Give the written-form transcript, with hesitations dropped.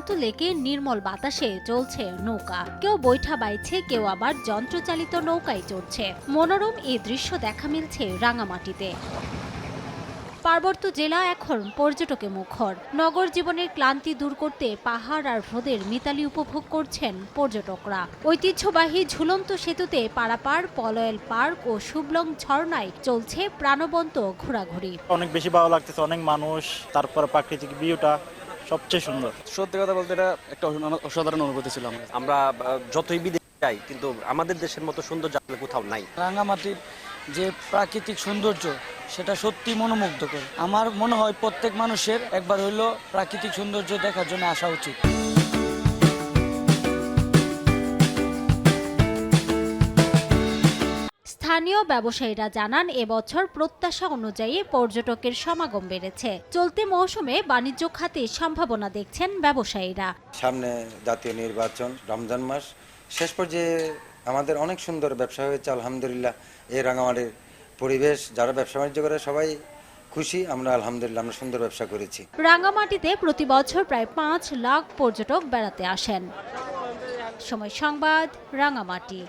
শান্ত লেকে নির্মল বাতাসে চলছে নৌকা, কেউ বৈঠা বাইছে, কেউ আবার যন্ত্রচালিত নৌকায় চড়ছে। মনোরম এই দৃশ্য দেখা মিলছে রাঙামাটিতে। পার্বত্য জেলা এখন পর্যটকে মুখর। নগর জীবনের ক্লান্তি দূর করতে পাহাড় আর হ্রদের মিতালি উপভোগ করছেন পর্যটকরা। ঐতিহ্যবাহী ঝুলন্ত সেতুতে পারাপার, পলয়েল পার্ক ও শুভলং ঝর্ণায় চলছে প্রাণবন্ত ঘোরাঘুরি। অনেক বেশি ভালো লাগতেছে, অনেক মানুষ, তারপর প্রাকৃতিক ভিউটা সবচেয়ে সুন্দর। সত্যি কথা বলতে এটা একটা অসাধারণ অনুভূতি ছিল। আমরা যতই বিদেশে যাই, কিন্তু আমাদের দেশের মতো সুন্দর জায়গা কোথাও নাই। রাঙামাটির যে প্রাকৃতিক সৌন্দর্য সেটা সত্যি মনোমুগ্ধকর। আমার মনে হয় প্রত্যেক মানুষের একবার হইলো প্রাকৃতিক সৌন্দর্য দেখার জন্য আসা উচিত। স্থানীয় ব্যবসায়ীরা জানান, এবছর প্রত্যাশা অনুযায়ী পর্যটকের সমাগম বেড়েছে। চলতি মৌসুমে বাণিজ্য খাতে সম্ভাবনা দেখছেন ব্যবসায়ীরা। সামনে জাতীয় নির্বাচন, রমজান মাস, শেষ পর্যায়ে আমাদের অনেক সুন্দর ব্যবসা হয়েছে আলহামদুলিল্লাহ। এই রাঙামাটির পরিবেশ, যারা ব্যবসা বাণিজ্য করে সবাই খুশি। আমরা আলহামদুলিল্লাহ আমরা সুন্দর ব্যবসা করেছি। রাঙামাটিতে প্রতি বছর প্রায় 5 লাখ পর্যটক বেড়াতে আসেন। সময় সংবাদ, রাঙামাটি।